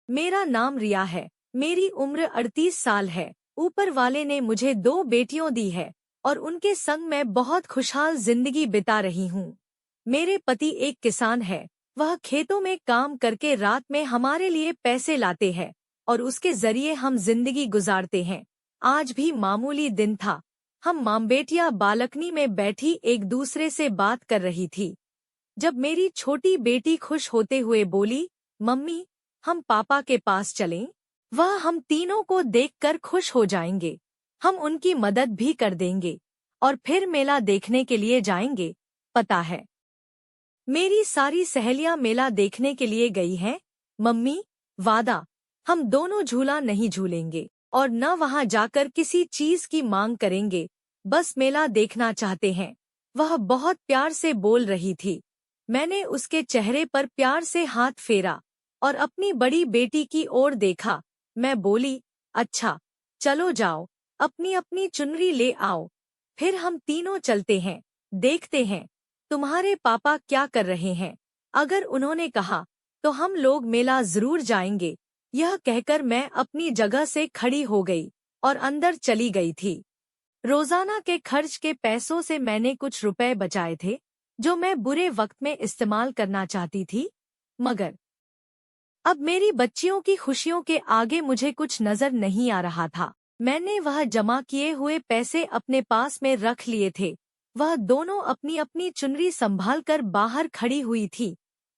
मेरा नाम रिया है। मेरी उम्र 38 साल है। ऊपर वाले ने मुझे 2 बेटियों दी है और उनके संग मैं बहुत खुशहाल जिंदगी बिता रही हूँ। मेरे पति एक किसान है। वह खेतों में काम करके रात में हमारे लिए पैसे लाते हैं और उसके जरिए हम जिंदगी गुजारते हैं। आज भी मामूली दिन था। हम माँ बेटियां बालकनी में बैठी एक दूसरे से बात कर रही थी जब मेरी छोटी बेटी खुश होते हुए बोली, मम्मी, हम पापा के पास चलें? वह हम तीनों को देखकर खुश हो जाएंगे। हम उनकी मदद भी कर देंगे और फिर मेला देखने के लिए जाएंगे। पता है, मेरी सारी सहेलियां मेला देखने के लिए गई हैं। मम्मी, वादा, हम दोनों झूला नहीं झूलेंगे और न वहां जाकर किसी चीज की मांग करेंगे। बस मेला देखना चाहते हैं। वह बहुत प्यार से बोल रही थी। मैंने उसके चेहरे पर प्यार से हाथ फेरा और अपनी बड़ी बेटी की ओर देखा। मैं बोली, अच्छा, चलो जाओ, अपनी अपनी चुनरी ले आओ। फिर हम तीनों चलते हैं, देखते हैं तुम्हारे पापा क्या कर रहे हैं। अगर उन्होंने कहा तो हम लोग मेला जरूर जाएंगे। यह कहकर मैं अपनी जगह से खड़ी हो गई और अंदर चली गई थी। रोजाना के खर्च के पैसों से मैंने कुछ रुपए बचाए थे जो मैं बुरे वक्त में इस्तेमाल करना चाहती थी, मगर अब मेरी बच्चियों की खुशियों के आगे मुझे कुछ नजर नहीं आ रहा था। मैंने वह जमा किए हुए पैसे अपने पास में रख लिए थे। वह दोनों अपनी अपनी चुनरी संभालकर बाहर खड़ी हुई थी।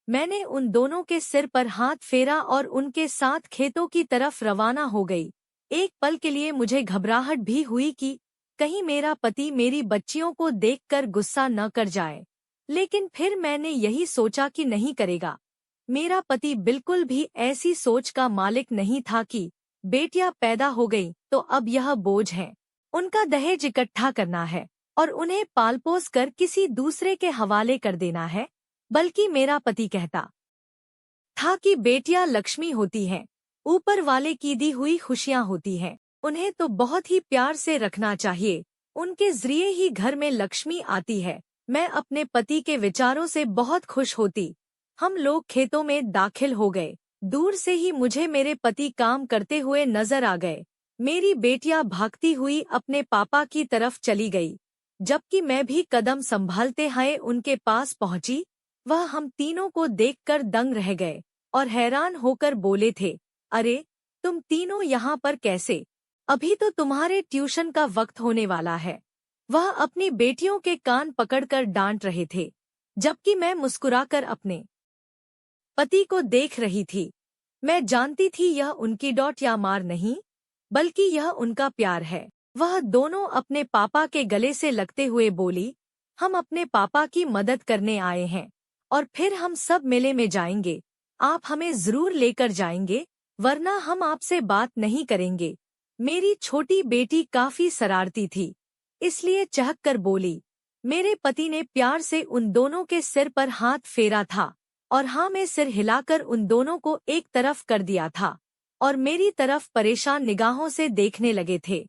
मैंने उन दोनों के सिर पर हाथ फेरा और उनके साथ खेतों की तरफ रवाना हो गई। एक पल के लिए मुझे घबराहट भी हुई कि कहीं मेरा पति मेरी बच्चियों को देखकर गुस्सा न कर जाए, लेकिन फिर मैंने यही सोचा कि नहीं करेगा। मेरा पति बिल्कुल भी ऐसी सोच का मालिक नहीं था कि बेटियां पैदा हो गई तो अब यह बोझ है, उनका दहेज इकट्ठा करना है और उन्हें पालपोस कर किसी दूसरे के हवाले कर देना है। बल्कि मेरा पति कहता था कि बेटियां लक्ष्मी होती हैं, ऊपर वाले की दी हुई खुशियां होती हैं, उन्हें तो बहुत ही प्यार से रखना चाहिए, उनके जरिए ही घर में लक्ष्मी आती है। मैं अपने पति के विचारों से बहुत खुश होती। हम लोग खेतों में दाखिल हो गए। दूर से ही मुझे मेरे पति काम करते हुए नजर आ गए। मेरी बेटियां भागती हुई अपने पापा की तरफ चली गई, जबकि मैं भी कदम संभालते हुए उनके पास पहुंची। वह हम तीनों को देखकर दंग रह गए और हैरान होकर बोले थे, अरे, तुम तीनों यहाँ पर कैसे? अभी तो तुम्हारे ट्यूशन का वक्त होने वाला है। वह अपनी बेटियों के कान पकड़कर डांट रहे थे, जबकि मैं मुस्कुराकर अपने पति को देख रही थी। मैं जानती थी यह उनकी डॉट या मार नहीं, बल्कि यह उनका प्यार है। वह दोनों अपने पापा के गले से लगते हुए बोली, हम अपने पापा की मदद करने आए हैं और फिर हम सब मेले में जाएंगे। आप हमें जरूर लेकर जाएंगे, वरना हम आपसे बात नहीं करेंगे। मेरी छोटी बेटी काफी शरारती थी, इसलिए चहक कर बोली। मेरे पति ने प्यार से उन दोनों के सिर पर हाथ फेरा था और हाँ में सिर हिलाकर उन दोनों को एक तरफ कर दिया था और मेरी तरफ परेशान निगाहों से देखने लगे थे।